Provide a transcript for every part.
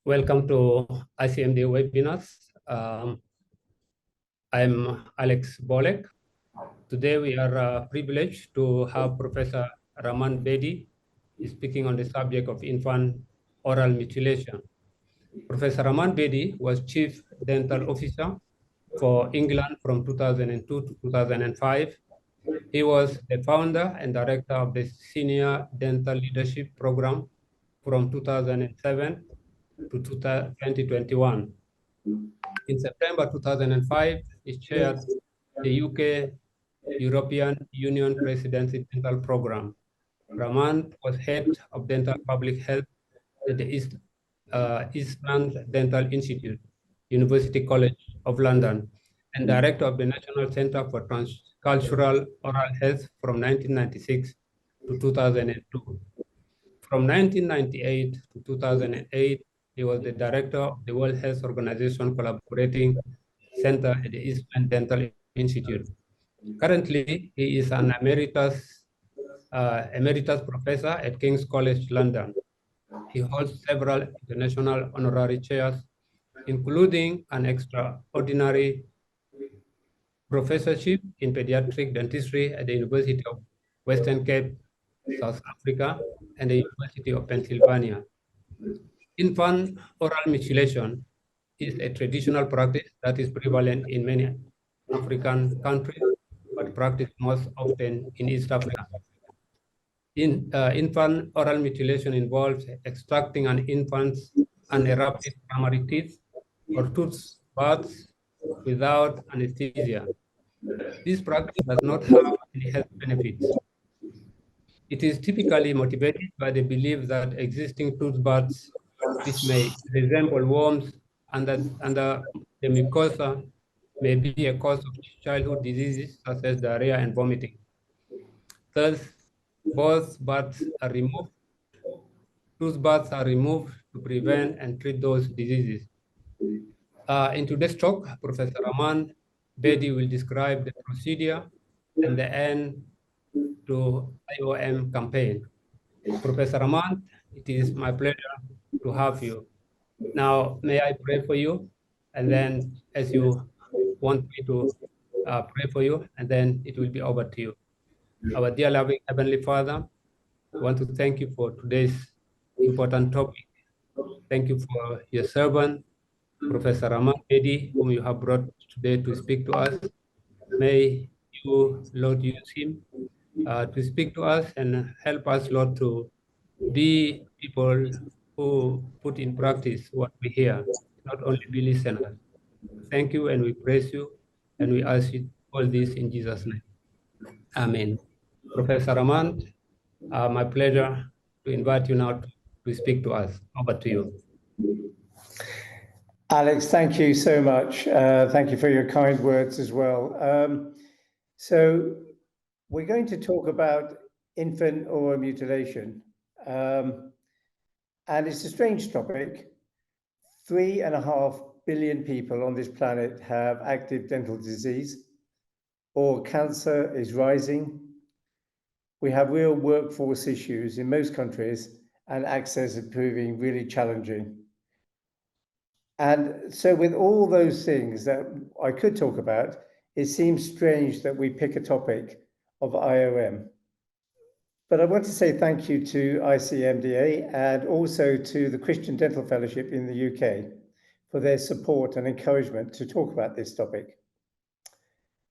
Welcome to ICMD webinars. I'm Alex Bolek. Today we are privileged to have Professor Raman Bedi speaking on the subject of infant oral mutilation. Professor Raman Bedi was Chief Dental Officer for England from 2002 to 2005. He was the founder and director of the Senior Dental Leadership Program from 2007 to 2021. In September 2005, he chaired the UK European Union Presidency Dental Program. Raman was head of dental public health at the Eastland Dental Institute, University College of London, and director of the National Center for Transcultural Oral Health from 1996 to 2002. From 1998 to 2008, he was the director of the World Health Organization Collaborating Center at the Eastland Dental Institute. Currently, he is an emeritus professor at King's College London. He holds several international honorary chairs, including an extraordinary professorship in pediatric dentistry at the University of Western Cape, South Africa, and the University of Pennsylvania. Infant oral mutilation is a traditional practice that is prevalent in many African countries, but practiced most often in East Africa. Infant oral mutilation involves extracting an infant's unerupted primary teeth or tooth buds without anesthesia. This practice does not have any health benefits. It is typically motivated by the belief that existing tooth buds, which may resemble worms under the mucosa, may be a cause of childhood diseases such as diarrhea and vomiting. Thus, both buds are removed. Tooth buds are removed to prevent and treat those diseases. In today's talk, Professor Raman Bedi will describe the procedure and the end to IOM campaign. Professor Raman, it is my pleasure to have you. Now, may I pray for you? And then as you want me to pray for you, and then it will be over to you. Our dear loving Heavenly Father, I want to thank you for today's important topic. Thank you for your servant, Professor Raman Bedi, whom you have brought today to speak to us. May you, Lord, use him to speak to us and help us, Lord, to be people who put in practice what we hear, not only be listeners. Thank you, and we praise you, and we ask you all this in Jesus' name. Amen. Professor Raman, my pleasure to invite you now to speak to us. Over to you. Alex, thank you so much. Thank you for your kind words as well. So we're going to talk about infant oral mutilation. And it's a strange topic. 3.5 billion people on this planet have active dental disease. Oral cancer is rising. We have real workforce issues in most countries, and access is proving really challenging. And so with all those things that I could talk about, it seems strange that we pick a topic of IOM. But I want to say thank you to ICMDA and also to the Christian Dental Fellowship in the UK for their support and encouragement to talk about this topic.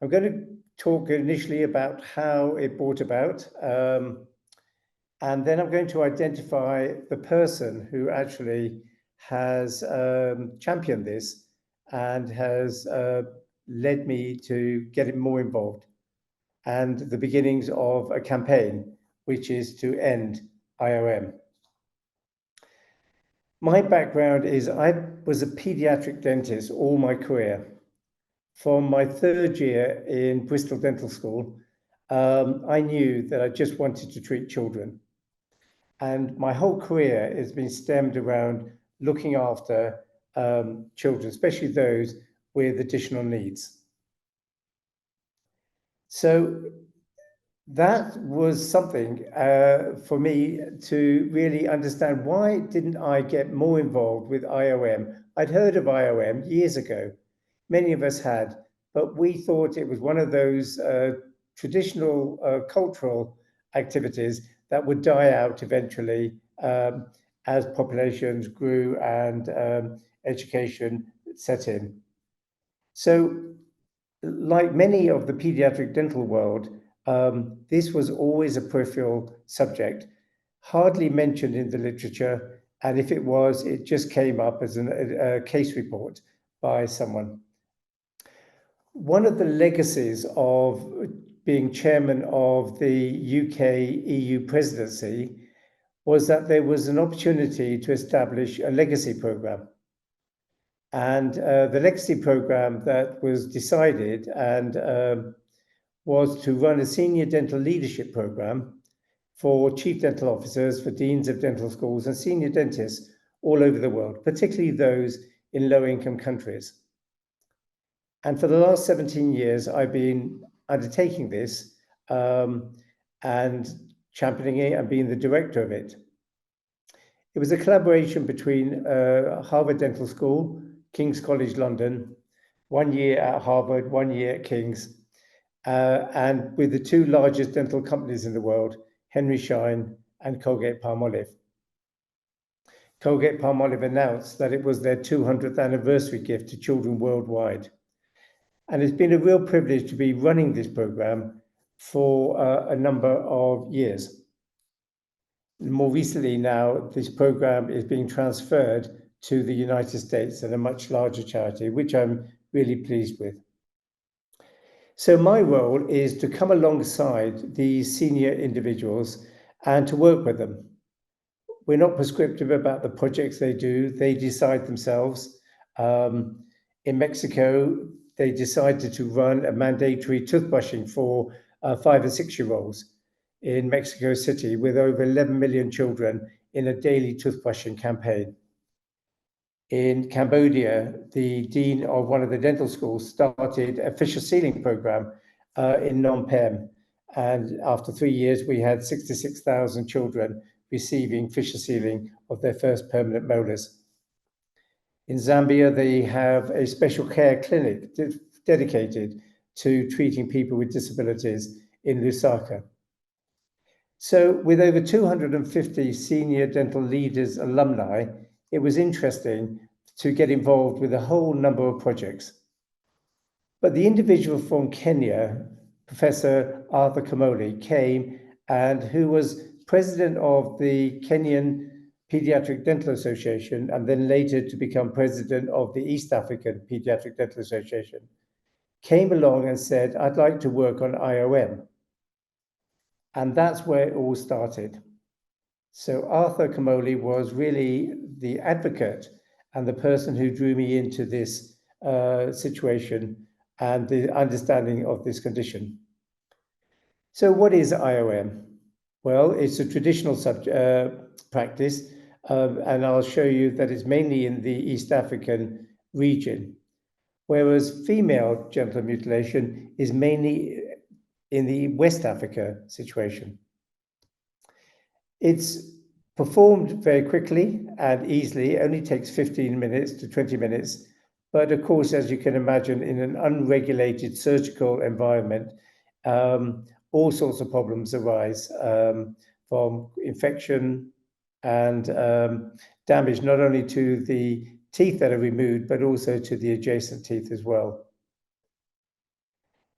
I'm going to talk initially about how it brought about, and then I'm going to identify the person who actually has championed this and has led me to get more involved, and the beginnings of a campaign which is to end IOM. My background is I was a pediatric dentist all my career. From my third year in Bristol Dental School, I knew that I just wanted to treat children. And my whole career has been stemmed around looking after children, especially those with additional needs. So that was something for me to really understand. Why didn't I get more involved with IOM? I'd heard of IOM years ago. Many of us had, but we thought it was one of those traditional cultural activities that would die out eventually as populations grew and education set in. So, like many of the pediatric dental world, this was always a peripheral subject, hardly mentioned in the literature. And if it was, it just came up as a case report by someone. One of the legacies of being chairman of the UK EU presidency was that there was an opportunity to establish a legacy program. And the legacy program that was decided and was to run a senior dental leadership program for chief dental officers, for deans of dental schools, and senior dentists all over the world, particularly those in low-income countries. And for the last 17 years, I've been undertaking this and championing it and being the director of it. It was a collaboration between Harvard Dental School, King's College London, 1 year at Harvard, 1 year at King's, and with the two largest dental companies in the world, Henry Schein and Colgate-Palmolive. Colgate-Palmolive announced that it was their 200th anniversary gift to children worldwide. And it's been a real privilege to be running this program for a number of years. More recently now, this program is being transferred to the United States and a much larger charity, which I'm really pleased with. So my role is to come alongside these senior individuals and to work with them. We're not prescriptive about the projects they do. They decide themselves. In Mexico, they decided to run a mandatory toothbrushing for 5 and 6-year-olds in Mexico City with over 11 million children in a daily toothbrushing campaign. In Cambodia, the dean of one of the dental schools started a fissure sealing program in Phnom Penh. And after 3 years, we had 66,000 children receiving fissure sealing of their first permanent molars. In Zambia, they have a special care clinic dedicated to treating people with disabilities in Lusaka. So with over 250 senior dental leaders alumni, it was interesting to get involved with a whole number of projects. But the individual from Kenya, Professor Arthur Kamoli, came and who was president of the Kenyan Pediatric Dental Association and then later to become president of the East African Pediatric Dental Association, came along and said, I'd like to work on IOM. And that's where it all started. So Arthur Kamoli was really the advocate and the person who drew me into this situation and the understanding of this condition. So what is IOM? Well, it's a traditional practice, and I'll show you that it's mainly in the East African region, whereas female genital mutilation is mainly in the West Africa situation. It's performed very quickly and easily. It only takes 15 minutes to 20 minutes. But of course, as you can imagine, in an unregulated surgical environment, all sorts of problems arise from infection and damage not only to the teeth that are removed, but also to the adjacent teeth as well.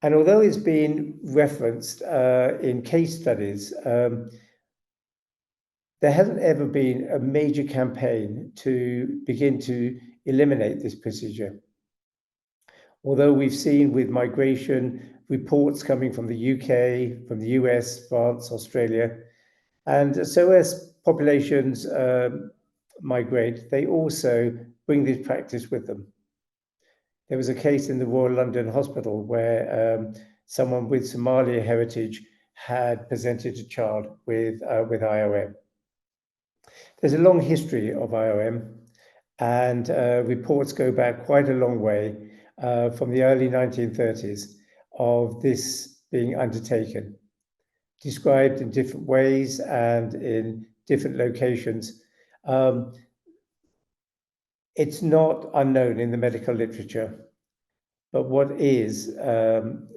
And although it's been referenced in case studies, there hasn't ever been a major campaign to begin to eliminate this procedure. Although we've seen with migration reports coming from the UK, from the US, France, Australia, and so as populations migrate, they also bring this practice with them. There was a case in the Royal London Hospital where someone with Somali heritage had presented a child with IOM. There's a long history of IOM, and reports go back quite a long way from the early 1930s of this being undertaken. described in different ways and in different locations. It's not unknown in the medical literature, but what is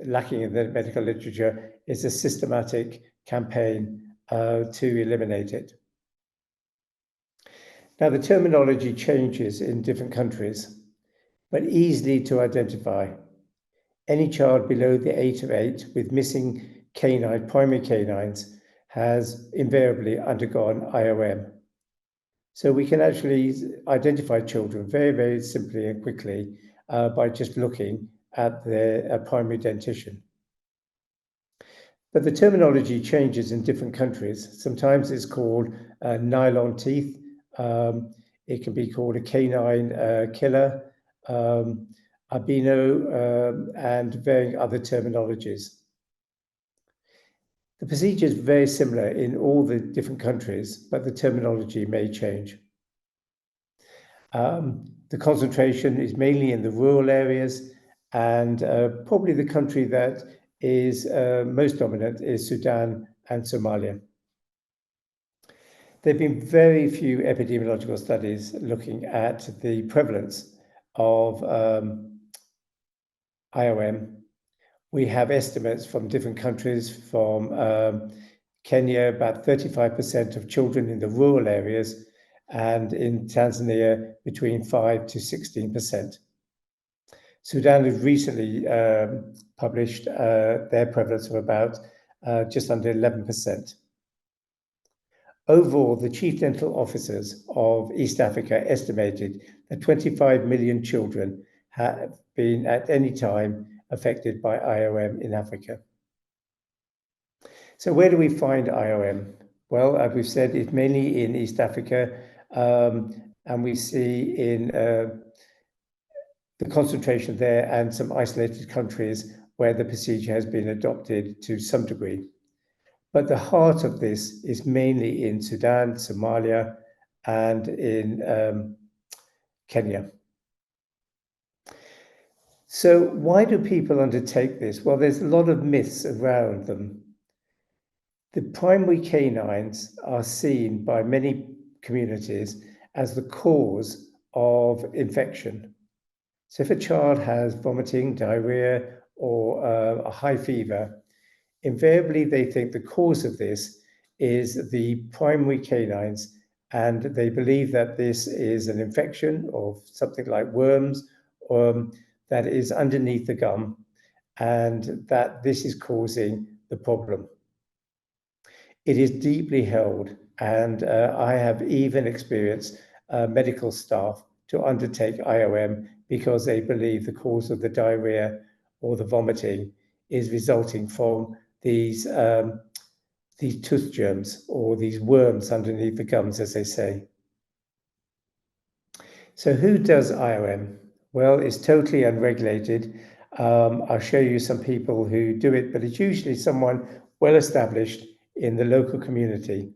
lacking in the medical literature is a systematic campaign to eliminate it. Now, the terminology changes in different countries, but easily to identify. Any child below the age of 8 with missing primary canines has invariably undergone IOM. So we can actually identify children very, very simply and quickly by just looking at their primary dentition. But the terminology changes in different countries. Sometimes it's called nylon teeth. It can be called a canine killer, albino, and varying other terminologies. The procedure is very similar in all the different countries, but the terminology may change. The concentration is mainly in the rural areas, and probably the country that is most dominant is Sudan and Somalia. There have been very few epidemiological studies looking at the prevalence of IOM. We have estimates from different countries, from Kenya, about 35% of children in the rural areas, and in Tanzania, between 5 to 16%. Sudan has recently published their prevalence of about just under 11%. Overall, the chief dental officers of East Africa estimated that 25 million children have been at any time affected by IOM in Africa. So where do we find IOM? Well, as we've said, it's mainly in East Africa, and we see in the concentration there and some isolated countries where the procedure has been adopted to some degree. But the heart of this is mainly in Sudan, Somalia, and in Kenya. So why do people undertake this? Well, there's a lot of myths around them. The primary canines are seen by many communities as the cause of infection. So if a child has vomiting, diarrhea, or a high fever, invariably they think the cause of this is the primary canines, and they believe that this is an infection of something like worms that is underneath the gum, and that this is causing the problem. It is deeply held, and I have even experienced medical staff to undertake IOM because they believe the cause of the diarrhea or the vomiting is resulting from these tooth germs or these worms underneath the gums, as they say. So who does IOM? Well, it's totally unregulated. I'll show you some people who do it, but it's usually someone well established in the local community.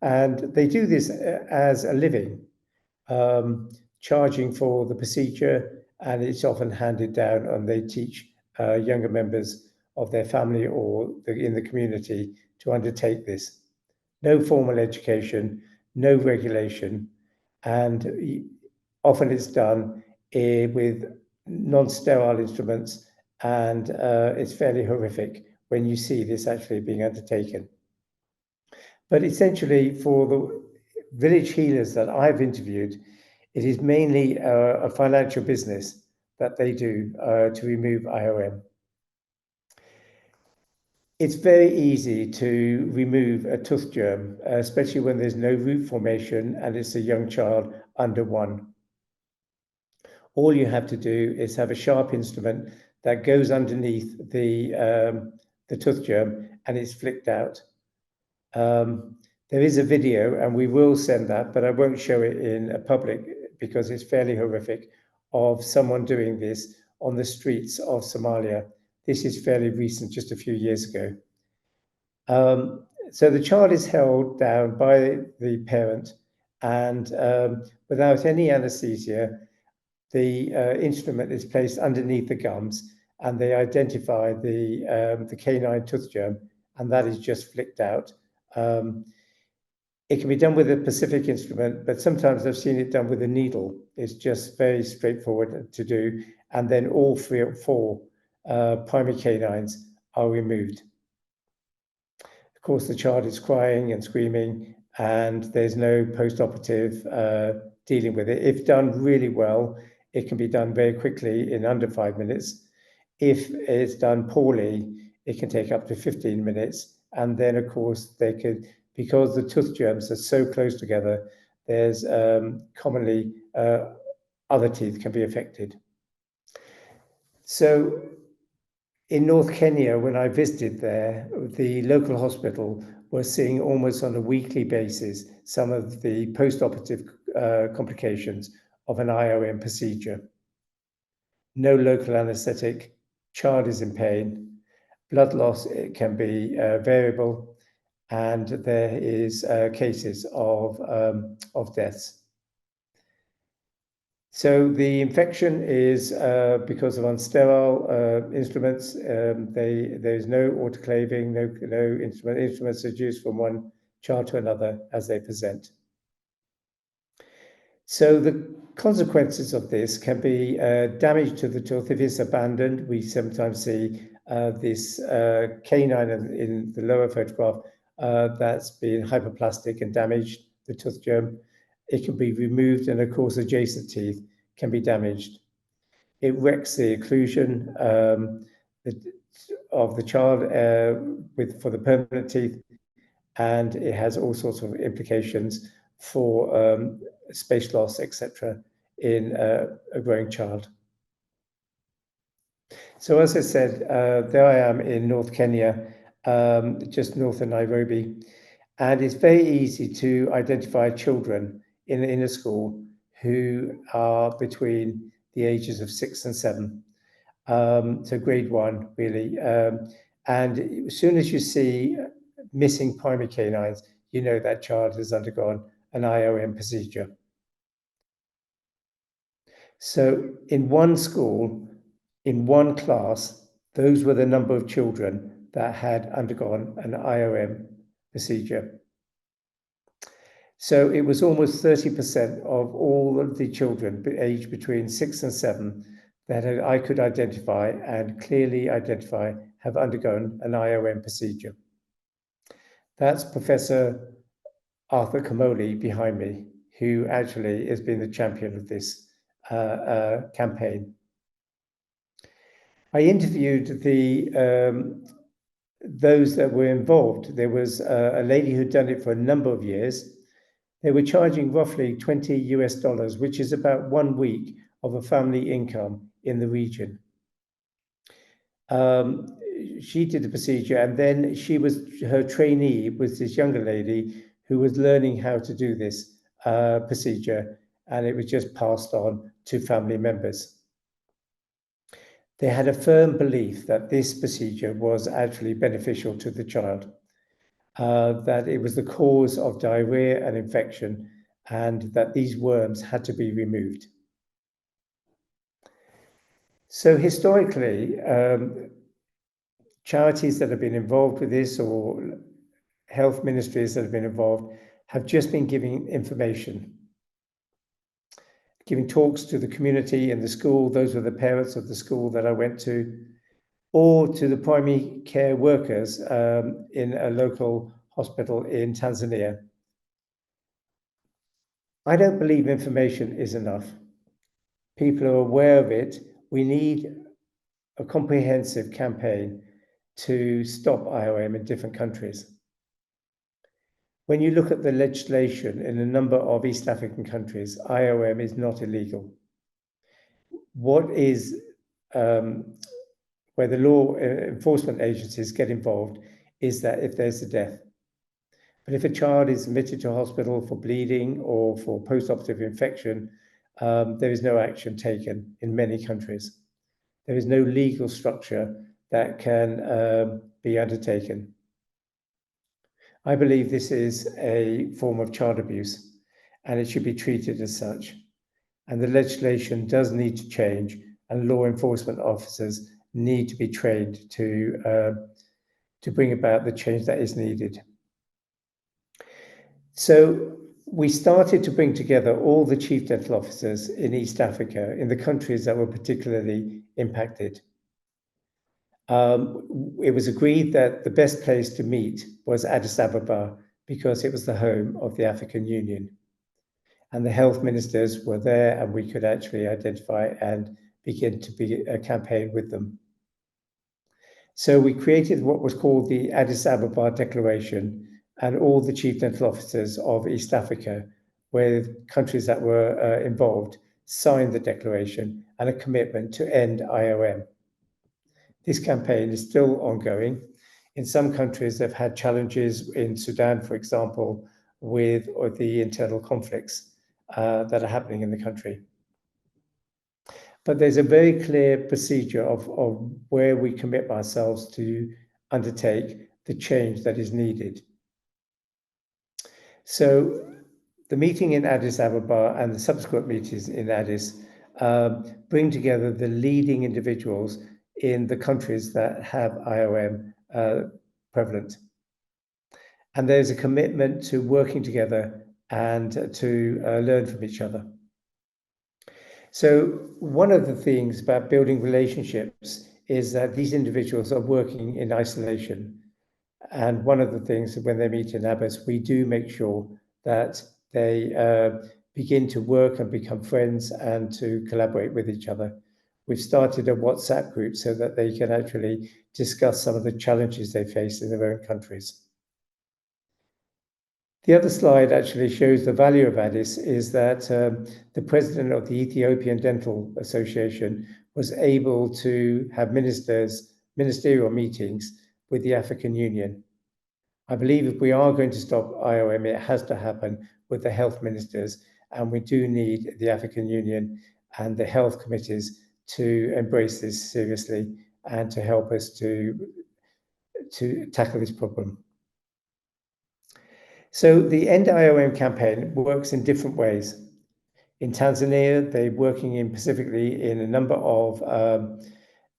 And they do this as a living, charging for the procedure, and it's often handed down, and they teach younger members of their family or in the community to undertake this. No formal education, no regulation, and often it's done with non-sterile instruments, and it's fairly horrific when you see this actually being undertaken. But essentially, for the village healers that I've interviewed, it is mainly a financial business that they do to remove IOM. It's very easy to remove a tooth germ, especially when there's no root formation and it's a young child under 1. All you have to do is have a sharp instrument that goes underneath the tooth germ, and it's flicked out. There is a video, and we will send that, but I won't show it in public because it's fairly horrific, of someone doing this on the streets of Somalia. This is fairly recent, just a few years ago. So the child is held down by the parent, and without any anesthesia, the instrument is placed underneath the gums, and they identify the canine tooth germ, and that is just flicked out. It can be done with a specific instrument, but sometimes I've seen it done with a needle. It's just very straightforward to do. And then all 3 or 4 primary canines are removed. Of course, the child is crying and screaming, and there's no post-operative dealing with it. If done really well, it can be done very quickly in under 5 minutes. If it's done poorly, it can take up to 15 minutes. And then, of course, they could, because the tooth germs are so close together, there's commonly other teeth can be affected. So in North Kenya, when I visited there, the local hospital was seeing almost on a weekly basis some of the post-operative complications of an IOM procedure. No local anesthetic, child is in pain, blood loss it can be variable, and there is cases of deaths. So the infection is because of unsterile instruments. There's no autoclaving, no instruments are used from one child to another as they present. So the consequences of this can be damage to the tooth if it's abandoned. We sometimes see this canine in the lower photograph that's been hyperplastic and damaged, the tooth germ. It can be removed, and of course adjacent teeth can be damaged. It wrecks the occlusion of the child for the permanent teeth, and it has all sorts of implications for space loss, etc., in a growing child. So as I said, there I am in North Kenya, just north of Nairobi, and it's very easy to identify children in a school who are between the ages of 6 and 7, so grade 1 really. And as soon as you see missing primary canines, you know that child has undergone an IOM procedure. So in one school, in one class, those were the number of children that had undergone an IOM procedure. So it was almost 30% of all of the children aged between 6 and 7 that I could identify and clearly identify have undergone an IOM procedure. That's Professor Arthur Kamoli behind me, who actually has been the champion of this campaign. I interviewed those that were involved. There was a lady who'd done it for a number of years. They were charging roughly $20 US, which is about 1 week of a family income in the region. She did the procedure, and then her trainee was this younger lady who was learning how to do this procedure, and it was just passed on to family members. They had a firm belief that this procedure was actually beneficial to the child, that it was the cause of diarrhea and infection, and that these worms had to be removed. So historically, charities that have been involved with this, or health ministries that have been involved, have just been giving information, giving talks to the community in the school. Those were the parents of the school that I went to, or to the primary care workers in a local hospital in Tanzania. I don't believe information is enough. People are aware of it. We need a comprehensive campaign to stop IOM in different countries. When you look at the legislation in a number of East African countries, IOM is not illegal. What is where the law enforcement agencies get involved is that if there's a death. But if a child is admitted to hospital for bleeding or for post-operative infection, there is no action taken in many countries. There is no legal structure that can be undertaken. I believe this is a form of child abuse, and it should be treated as such. And the legislation does need to change, and law enforcement officers need to be trained to to bring about the change that is needed. So we started to bring together all the chief dental officers in East Africa, in the countries that were particularly impacted. It was agreed that the best place to meet was Addis Ababa because it was the home of the African Union. And the health ministers were there, and we could actually identify and begin to be a campaign with them. So we created what was called the Addis Ababa Declaration, and all the chief dental officers of East Africa, with countries that were involved, signed the declaration and a commitment to end IOM. This campaign is still ongoing. In some countries, they've had challenges in Sudan, for example, with the internal conflicts that are happening in the country. But there's a very clear procedure of where we commit ourselves to undertake the change that is needed. So the meeting in Addis Ababa and the subsequent meetings in Addis bring together the leading individuals in the countries that have IOM prevalent. And there's a commitment to working together and to learn from each other. So one of the things about building relationships is that these individuals are working in isolation. And one of the things when they meet in Addis, we do make sure that they begin to work and become friends and to collaborate with each other. We've started a WhatsApp group so that they can actually discuss some of the challenges they face in their own countries. The other slide actually shows the value of Addis is that the president of the Ethiopian Dental Association was able to have ministerial meetings with the African Union. I believe if we are going to stop IOM, it has to happen with the health ministers, and we do need the African Union and the health committees to embrace this seriously and to help us to tackle this problem. So the End IOM campaign works in different ways. In Tanzania, they're working specifically in a number of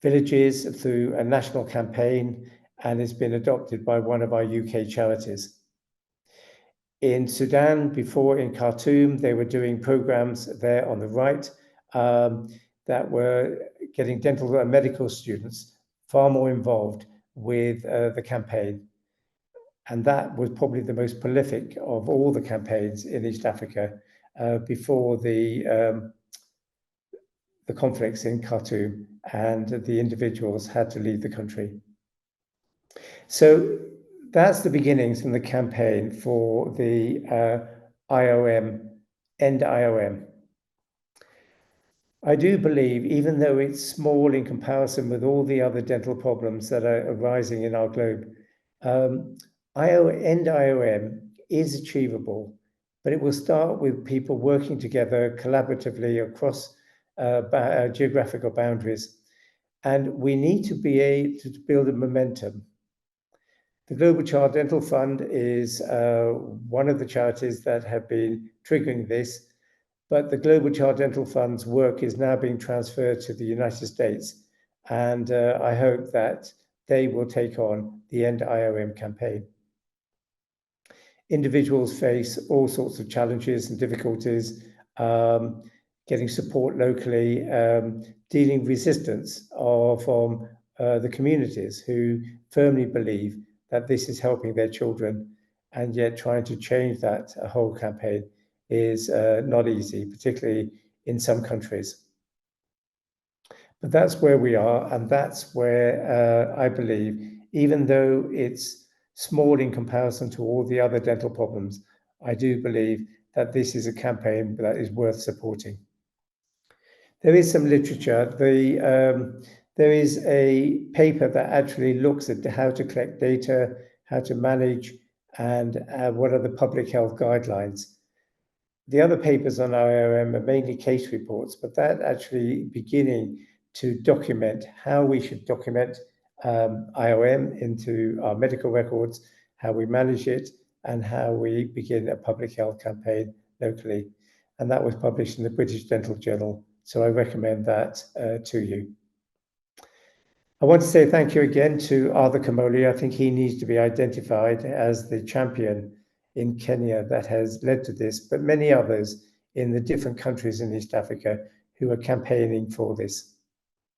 villages through a national campaign, and it's been adopted by one of our UK charities. In Sudan, before in Khartoum, they were doing programs there on the right that were getting dental and medical students far more involved with the campaign. And that was probably the most prolific of all the campaigns in East Africa before the conflicts in Khartoum, and the individuals had to leave the country. So that's the beginnings from the campaign for the IOM, End IOM. I do believe, even though it's small in comparison with all the other dental problems that are arising in our globe, End IOM is achievable, but it will start with people working together collaboratively across geographical boundaries. And we need to be able to build a momentum. The Global Child Dental Fund is one of the charities that have been triggering this, but the Global Child Dental Fund's work is now being transferred to the United States, and I hope that they will take on the End IOM campaign. Individuals face all sorts of challenges and difficulties, getting support locally, dealing resistance from the communities who firmly believe that this is helping their children, and yet trying to change that whole campaign is not easy, particularly in some countries. But that's where we are, and that's where I believe, even though it's small in comparison to all the other dental problems, I do believe that this is a campaign that is worth supporting. There is some literature. There is a paper that actually looks at how to collect data, how to manage, and what are the public health guidelines. The other papers on IOM are mainly case reports, but that actually beginning to document how we should document IOM into our medical records, how we manage it, and how we begin a public health campaign locally. And that was published in the British Dental Journal. So I recommend that to you. I want to say thank you again to Arthur Kamoli. I think he needs to be identified as the champion in Kenya that has led to this, but many others in the different countries in East Africa who are campaigning for this.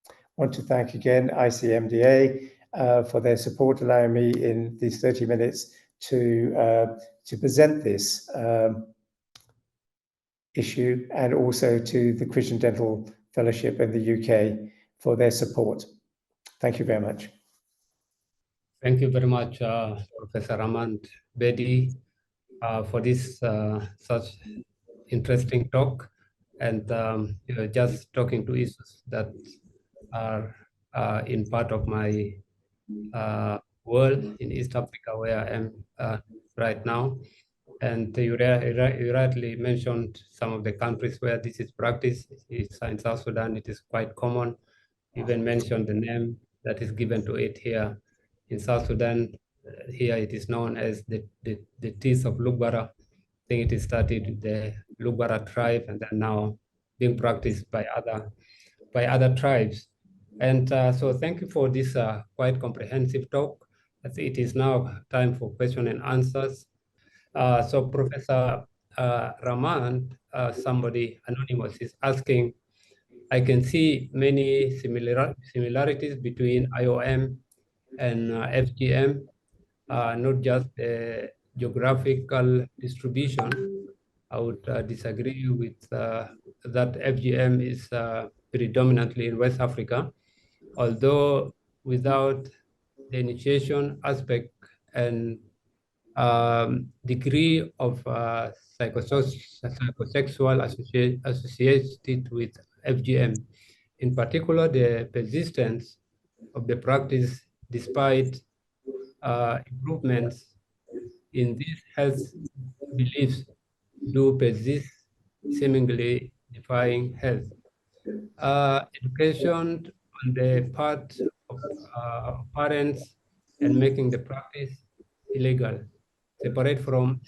I want to thank again ICMDA for their support, allowing me in these 30 minutes to present this issue, and also to the Christian Dental Fellowship in the UK for their support. Thank you very much. Thank you very much, Professor Raman, Bedi, for this such interesting talk, and just talking to issues that are in part of my world in East Africa, where I am right now. And you rightly mentioned some of the countries where this is practiced. It's in South Sudan, it is quite common. Even mentioned the name that is given to it here in South Sudan. Here it is known as the teeth of Lugbara. I think it is started with the Lugbara tribe, and then now being practiced by other tribes. And so thank you for this quite comprehensive talk. I think it is now time for question and answers. So Professor Raman, somebody anonymous is asking, I can see many similarities between IOM and FGM, not just geographical distribution. I would disagree with that FGM is predominantly in West Africa, although without the initiation aspect and degree of psychosexual associated with FGM, in particular the persistence of the practice despite improvements in these health beliefs do persist, seemingly defying health. Education on the part of parents and making the practice illegal, separate from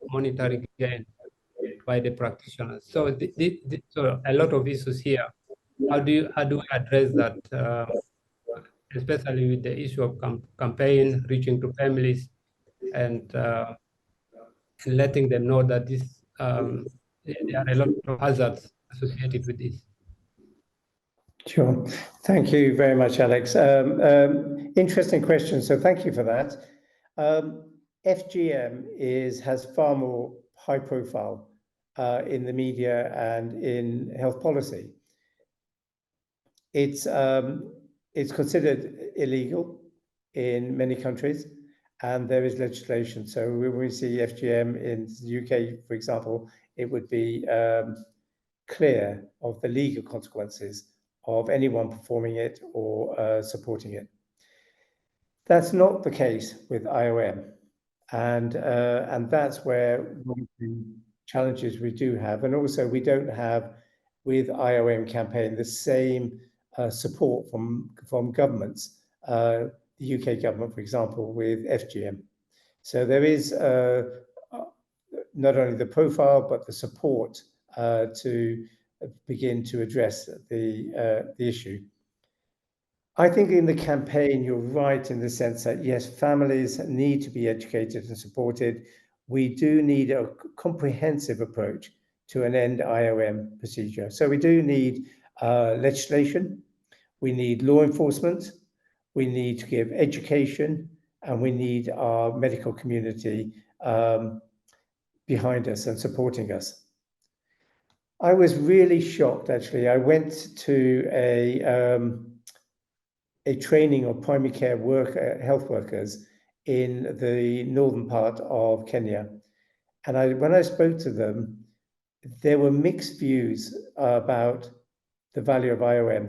monetary gain by the practitioners. So, so a lot of issues here. How do we address that, especially with the issue of campaign reaching to families and letting them know that this there are a lot of hazards associated with this. Sure. Thank you very much, Alex. Interesting question. So thank you for that. FGM has far more high profile in the media and in health policy. It's considered illegal in many countries, and there is legislation. So when we see FGM in the UK, for example, it would be clear of the legal consequences of anyone performing it or supporting it. That's not the case with IOM, and that's where one of the challenges we do have, and also we don't have with IOM campaign the same support from governments, the UK government, for example, with FGM. So there is not only the profile but the support to begin to address the issue. I think in the campaign, you're right in the sense that, yes, families need to be educated and supported. We do need a comprehensive approach to an end IOM procedure. So we do need legislation, we need law enforcement, we need to give education, and we need our medical community behind us and supporting us. I was really shocked, actually. I went to a training of primary care health workers in the northern part of Kenya. And when I spoke to them, there were mixed views about the value of IOM.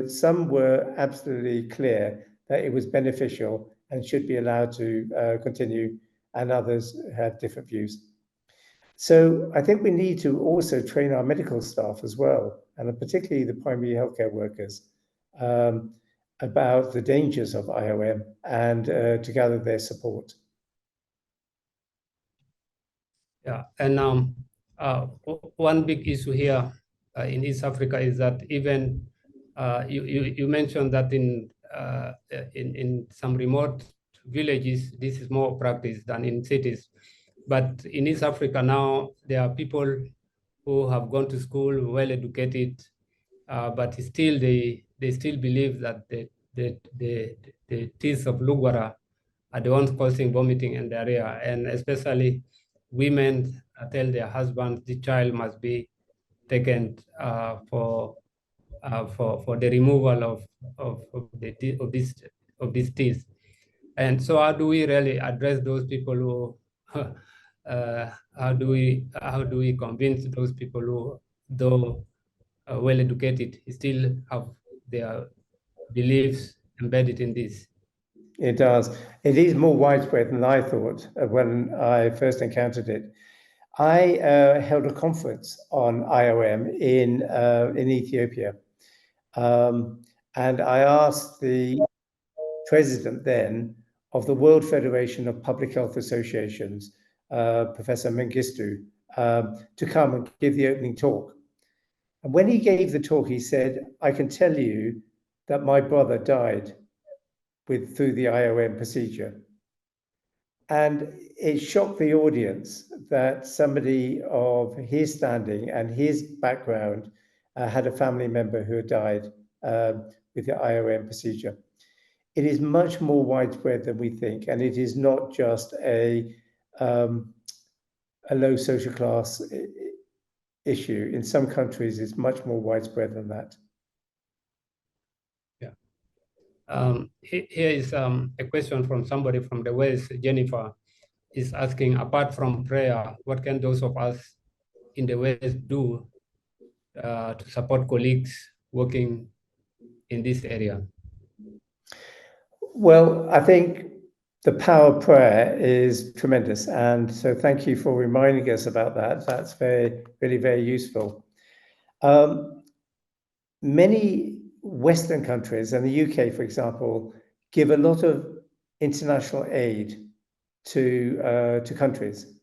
Some were absolutely clear that it was beneficial and should be allowed to continue, and others had different views. So I think we need to also train our medical staff as well, and particularly the primary healthcare workers, about the dangers of IOM and to gather their support. Yeah, and one big issue here in East Africa is that even you mentioned that in some remote villages, this is more practiced than in cities. But in East Africa now, there are people who have gone to school, well educated, but still they still believe that the teeth of Lugwara are the ones causing vomiting and diarrhea, and especially women tell their husbands the child must be taken for the removal of these teeth. And so, how do we really address those people who? How do we convince those people who, though well educated, still have their beliefs embedded in this? It does. It is more widespread than I thought when I first encountered it. I held a conference on IOM in Ethiopia, and I asked the president then of the World Federation of Public Health Associations, Professor Mengistu, to come and give the opening talk. And when he gave the talk, he said, "I can tell you that my brother died through the IOM procedure." And it shocked the audience that somebody of his standing and his background had a family member who had died with the IOM procedure. It is much more widespread than we think, and it is not just a low social class issue. In some countries, it's much more widespread than that. Here is a question from somebody from the West. Jennifer is asking, apart from prayer, what can those of us in the West do to support colleagues working in this area? Well, I think the power of prayer is tremendous. And so thank you for reminding us about that. That's really very useful. Many Western countries, and the UK, for example, give a lot of international aid to countries.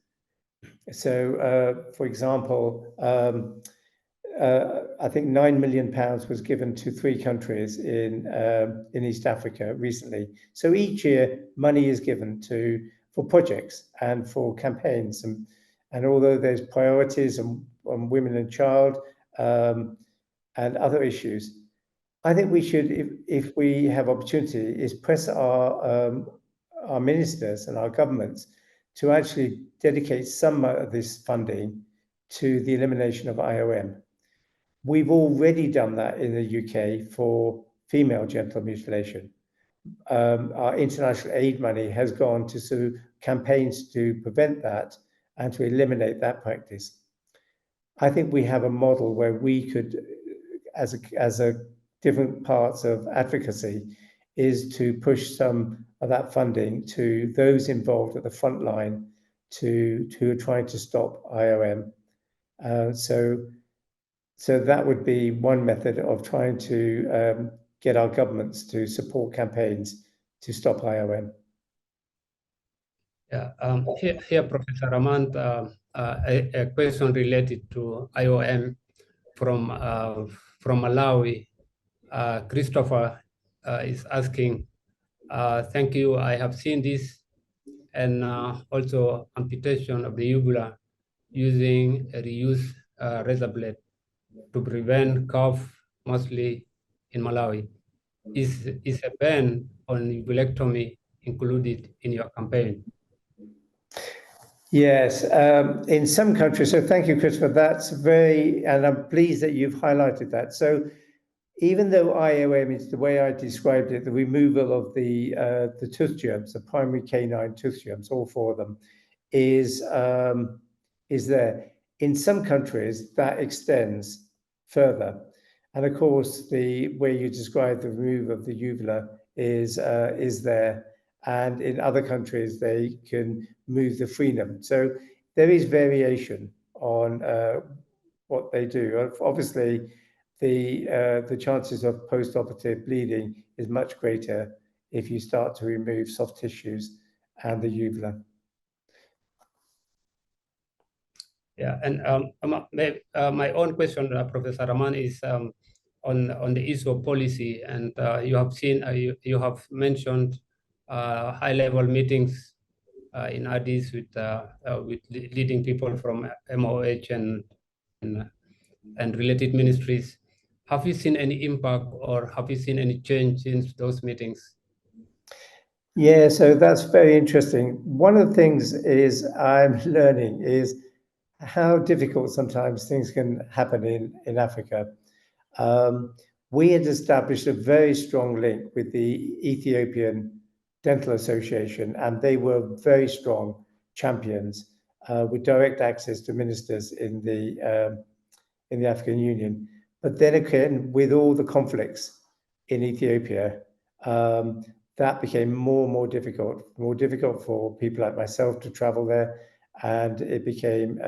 So, for example, I think £9 million was given to 3 countries in East Africa recently. So each year, money is given for projects and for campaigns, and although there's priorities on women and child and other issues, I think we should, if we have opportunity, is press our ministers and our governments to actually dedicate some of this funding to the elimination of IOM. We've already done that in the UK for female genital mutilation. Our international aid money has gone to campaigns to prevent that and to eliminate that practice. I think we have a model where we could, as a different parts of advocacy, is to push some of that funding to those involved at the front line who are trying to stop IOM. So that would be one method of trying to get our governments to support campaigns to stop IOM. Yeah, here, Professor Raman, a question related to IOM from Malawi. Christopher is asking, thank you, I have seen this, and also amputation of the uvula using a reused razor blade to prevent cough, mostly in Malawi. Is a ban on uvulectomy included in your campaign? Yes, in some countries. So thank you, Christopher. That's and I'm pleased that you've highlighted that. So even though IOM is the way I described it, the removal of the tooth germs, the primary canine tooth germs, all 4 of them, is there. In some countries, that extends further. And of course, the way you describe the removal of the uvula is there. And in other countries, they can move the frenum. So there is variation on what they do. Obviously, the chances of post-operative bleeding is much greater if you start to remove soft tissues and the uvula. Yeah, and my own question, Professor Raman, is on the issue of policy, and you have seen you have mentioned high-level meetings in Addis with leading people from MOH and related ministries. Have you seen any impact, or have you seen any change since those meetings? Yeah, so that's very interesting. One of the things is I'm learning is how difficult sometimes things can happen in Africa. We had established a very strong link with the Ethiopian Dental Association, and they were very strong champions with direct access to ministers in the African Union. But then again, with all the conflicts in Ethiopia, that became more difficult for people like myself to travel there, and it became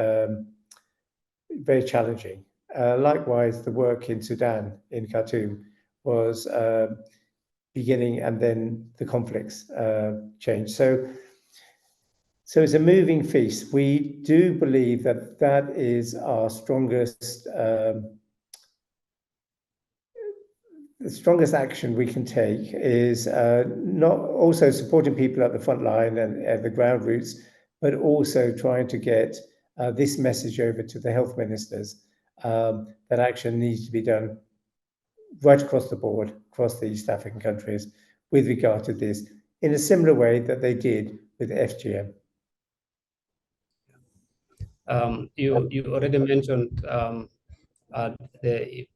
very challenging. Likewise, the work in Sudan, in Khartoum, was beginning, and then the conflicts changed. So it's a moving feast. We do believe that that is our strongest, the strongest action we can take is not also supporting people at the front line and at the ground roots, but also trying to get this message over to the health ministers that action needs to be done right across the board, across the East African countries, with regard to this, in a similar way that they did with FGM. You already mentioned the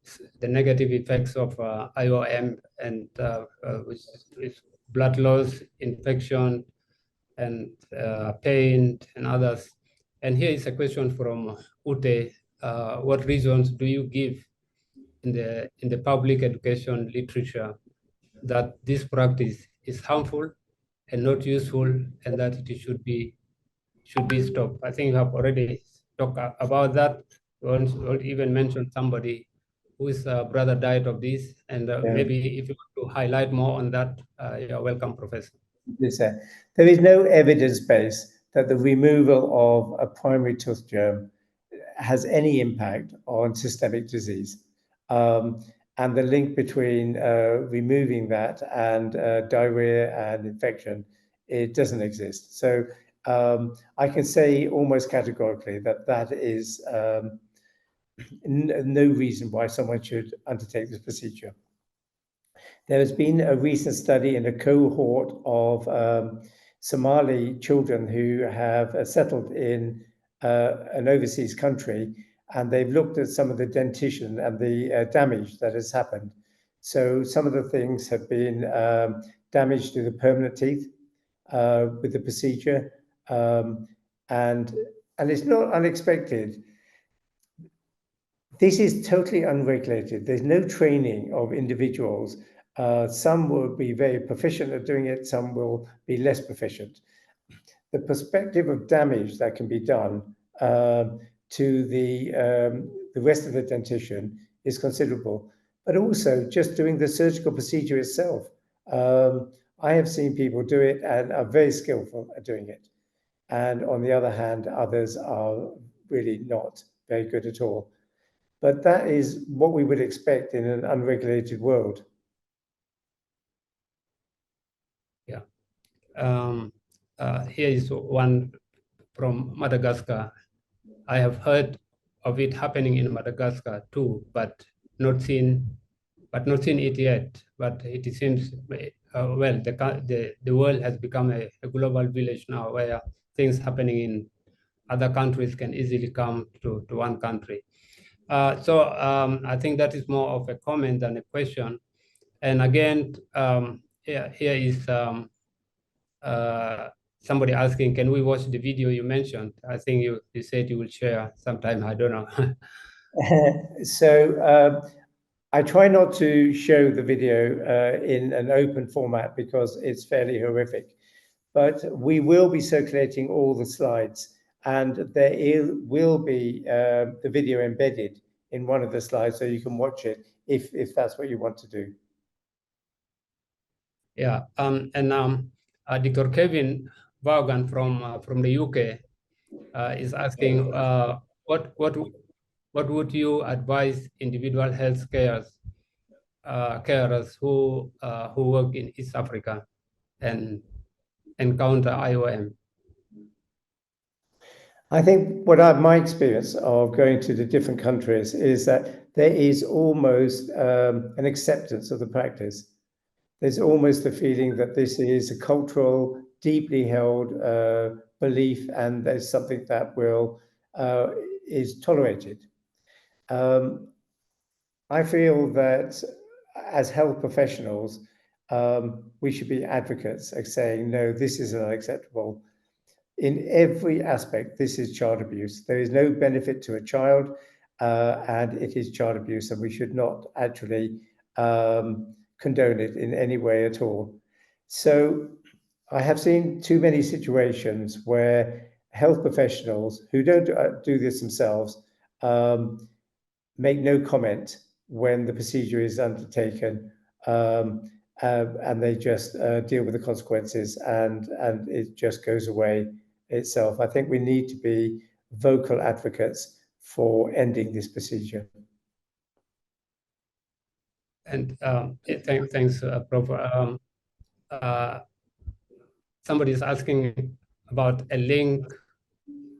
negative effects of IOM, and which is blood loss, infection, and pain, and others. And here is a question from Ute. What reasons do you give in the public education literature that this practice is harmful and not useful, and that it should be stopped? I think you have already talked about that. You even mentioned somebody whose brother died of this, and maybe if you want to highlight more on that, you're welcome, Professor. There is no evidence base that the removal of a primary tooth germ has any impact on systemic disease. And the link between removing that and diarrhea and infection, it doesn't exist. So I can say almost categorically that that is no reason why someone should undertake this procedure. There has been a recent study in a cohort of Somali children who have settled in an overseas country, and they've looked at some of the dentition and the damage that has happened. So some of the things have been damage to the permanent teeth with the procedure, and it's not unexpected. This is totally unregulated. There's no training of individuals. Some will be very proficient at doing it, some will be less proficient. The perspective of damage that can be done to the rest of the dentition is considerable, but also just doing the surgical procedure itself. I have seen people do it and are very skillful at doing it. And on the other hand, others are really not very good at all. But that is what we would expect in an unregulated world. Yeah. Here is one from Madagascar. I have heard of it happening in Madagascar too, but not seen it yet. But it seems well, the world has become a global village now, where things happening in other countries can easily come to one country. So I think that is more of a comment than a question. And again, here is somebody asking, can we watch the video you mentioned? I think you said you will share sometime, I don't know. So I try not to show the video in an open format because it's fairly horrific, but we will be circulating all the slides, and there will be the video embedded in one of the slides, so you can watch it if that's what you want to do. Yeah, and Dr. Kevin Vaughan from the UK is asking, what would you advise individual health cares carers who work in East Africa and encounter IOM? I think my experience of going to the different countries is that there is almost an acceptance of the practice. There's almost a feeling that this is a cultural, deeply held belief, and there's something that is tolerated. I feel that as health professionals, we should be advocates of saying, no, this is unacceptable. In every aspect, this is child abuse. There is no benefit to a child, and it is child abuse, and we should not actually condone it in any way at all. So I have seen too many situations where health professionals who don't do this themselves make no comment when the procedure is undertaken, and they just deal with the consequences, and it just goes away itself. I think we need to be vocal advocates for ending this procedure. And thanks, Prof. Somebody is asking about a link,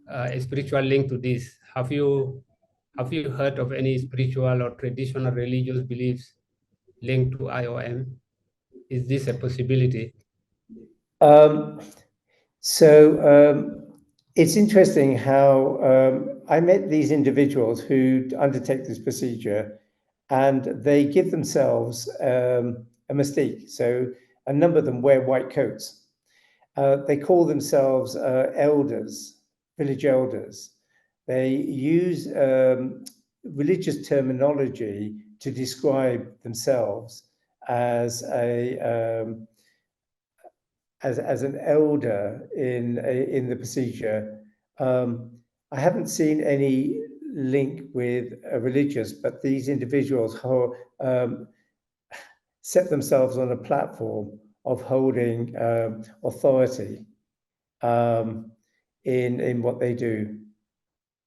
a spiritual link to this. Have you heard of any spiritual or traditional religious beliefs linked to IOM? Is this a possibility? It's interesting how I met these individuals who undertake this procedure, and they give themselves a mystique. So a number of them wear white coats. They call themselves elders, village elders. They use religious terminology to describe themselves as as an elder in the procedure. I haven't seen any link with a religious, but these individuals set themselves on a platform of holding authority in what they do.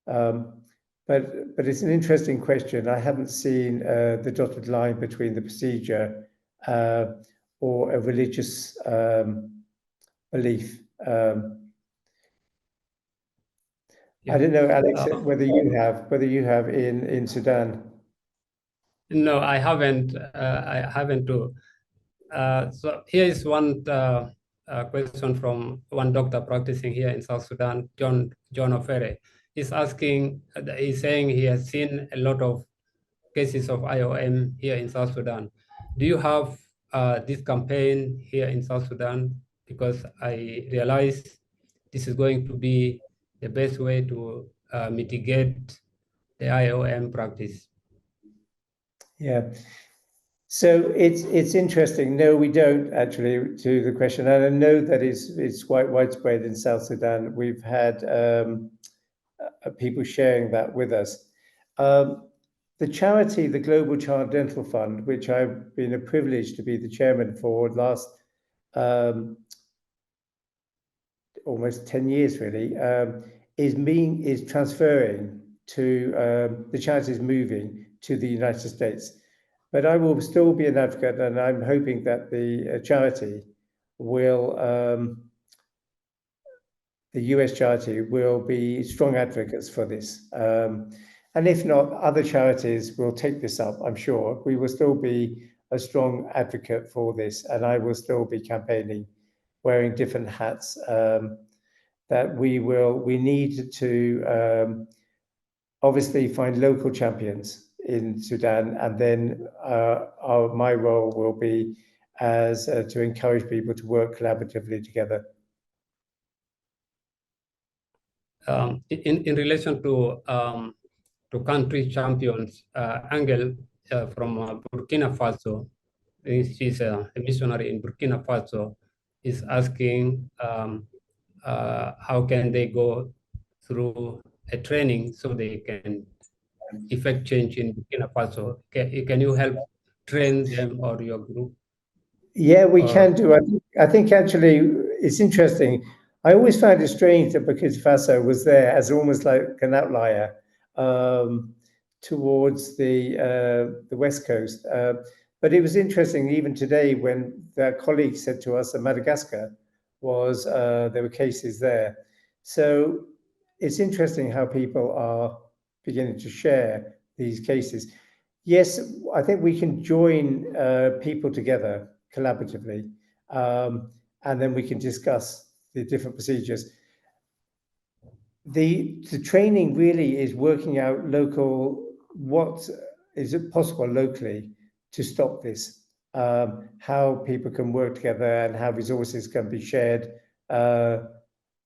But it's an interesting question. I haven't seen the dotted line between the procedure or a religious belief. I don't know, Alex, whether you have in Sudan. No, I haven't. I haven't too. So here is one question from one doctor practicing here in South Sudan, John Ofere. He's asking. He's saying he has seen a lot of cases of IOM here in South Sudan. Do you have this campaign here in South Sudan? Because I realize this is going to be the best way to mitigate the IOM practice. Yeah. So it's interesting. No, we don't actually, to the question. And I know that it's quite widespread in South Sudan. We've had people sharing that with us. The charity, the Global Child Dental Fund, which I've been a privilege to be the chairman for the last almost 10 years, really, is transferring to the charity is moving to the United States. But I will still be an advocate, and I'm hoping that the charity will, the US charity will be strong advocates for this. And if not, other charities will take this up, I'm sure. We will still be a strong advocate for this, and I will still be campaigning, wearing different hats, that we need to obviously find local champions in Sudan, and then my role will be as to encourage people to work collaboratively together. In relation to country champions, Angel from Burkina Faso, she's a missionary in Burkina Faso, is asking how can they go through a training so they can effect change in Burkina Faso. Can you help train them or your group? Yeah, we can do. I think actually it's interesting. I always found it strange that Burkina Faso was there as almost like an outlier towards the West Coast. But it was interesting, even today, when their colleagues said to us that Madagascar was, there were cases there. So it's interesting how people are beginning to share these cases. Yes, I think we can join people together collaboratively, and then we can discuss the different procedures. The training really is working out what is it possible locally to stop this, how people can work together and how resources can be shared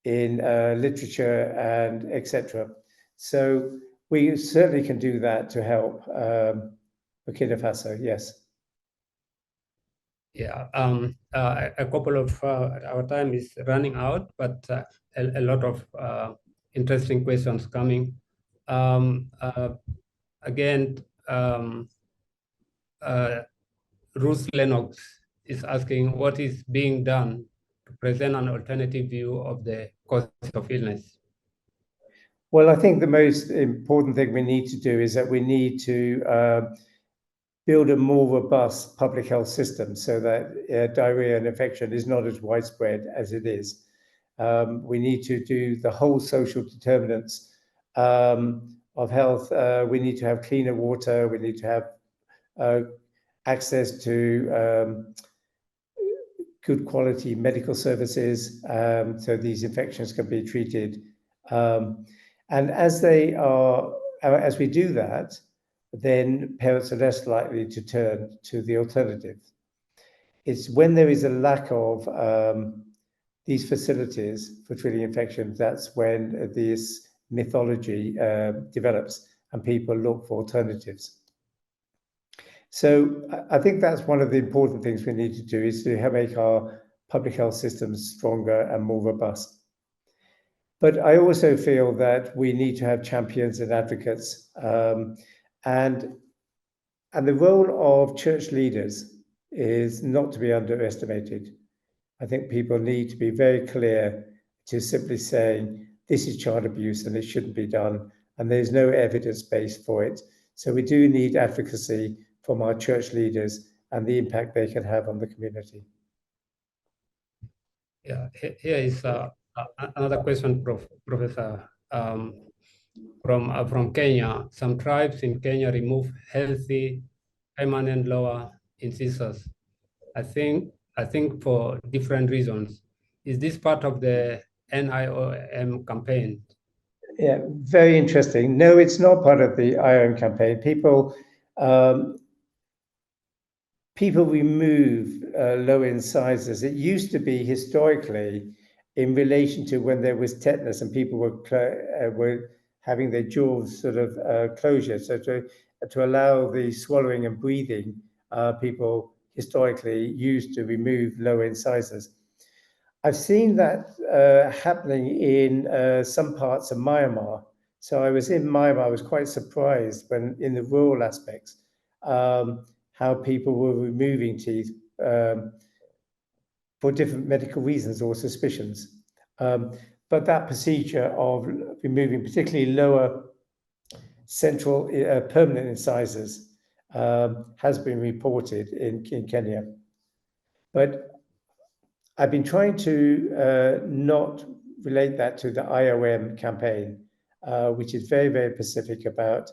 in literature and etc. So we certainly can do that to help Burkina Faso, yes. Yeah, a couple of our time is running out, but a lot of interesting questions coming. Again, Ruth Lennox is asking what is being done to present an alternative view of the causes of illness. Well, I think the most important thing we need to do is that we need to build a more robust public health system so that diarrhea and infection is not as widespread as it is. We need to do the whole social determinants of health. We need to have cleaner water. We need to have access to good quality medical services so these infections can be treated. And as we do that, then parents are less likely to turn to the alternative. It's when there is a lack of these facilities for treating infections, that's when this mythology develops and people look for alternatives. So I think that's one of the important things we need to do is to make our public health systems stronger and more robust. But I also feel that we need to have champions and advocates, and the role of church leaders is not to be underestimated. I think people need to be very clear to simply saying this is child abuse and it shouldn't be done, and there's no evidence base for it. So we do need advocacy from our church leaders and the impact they can have on the community. Yeah, here is another question, Professor. From Kenya, some tribes in Kenya remove healthy, permanent lower incisors. I think for different reasons. Is this part of the NIOM campaign? Yeah, very interesting. No, it's not part of the IOM campaign. People remove low incisors. It used to be historically in relation to when there was tetanus and people were having their jaws sort of closure. So to allow the swallowing and breathing, people historically used to remove low incisors. I've seen that happening in some parts of Myanmar. So I was in Myanmar. I was quite surprised when in the rural aspects how people were removing teeth for different medical reasons or suspicions. But that procedure of removing particularly lower central permanent incisors has been reported in Kenya. But I've been trying to not relate that to the IOM campaign, which is very, very specific about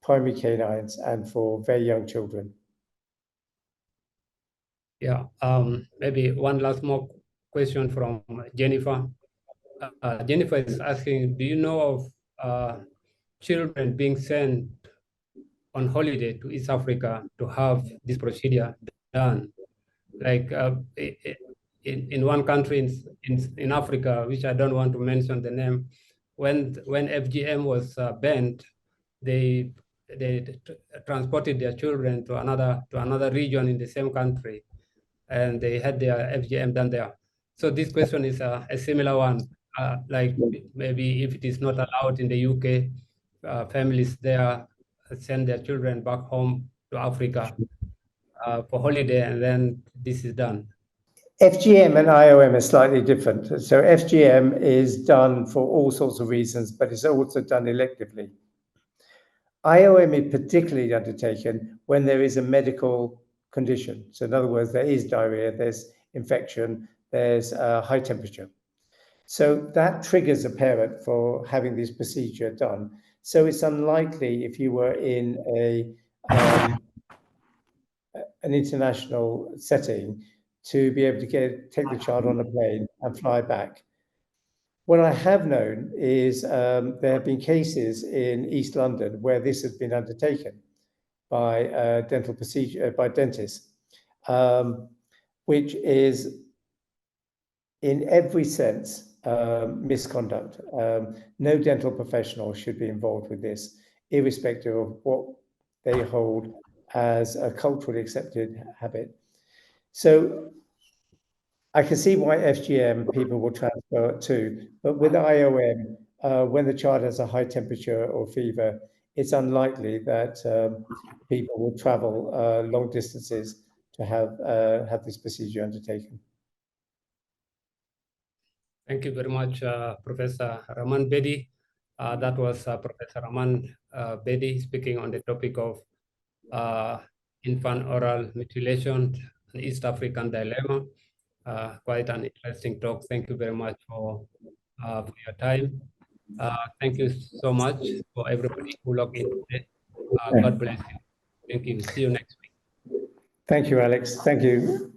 primary canines and for very young children. Yeah, maybe one last more question from Jennifer. Jennifer is asking, do you know of children being sent on holiday to East Africa to have this procedure done? Like in one country in Africa, which I don't want to mention the name, when FGM was banned, they transported their children to another region in the same country, and they had their FGM done there. So this question is a similar one. Like maybe if it is not allowed in the UK, families there send their children back home to Africa for holiday, and then this is done. FGM and IOM are slightly different. So FGM is done for all sorts of reasons, but it's also done electively. IOM is particularly undertaken when there is a medical condition. So in other words, there is diarrhea, there's infection, there's high temperature. So that triggers a parent for having this procedure done. So it's unlikely if you were in an international setting to be able to take the child on a plane and fly back. What I have known is there have been cases in East London where this has been undertaken by by dentists, which is in every sense misconduct. No dental professional should be involved with this, irrespective of what they hold as a culturally accepted habit. So I can see why FGM people will transfer it to, but with IOM, when the child has a high temperature or fever, it's unlikely that people will travel long distances to have this procedure undertaken. Thank you very much, Professor Raman Bedi. That was Professor Raman Bedi speaking on the topic of infant oral mutilation, an East African dilemma. Quite an interesting talk. Thank you very much for your time. Thank you so much for everybody who logged in today. God bless you. Thank you. See you next week. Thank you, Alex. Thank you.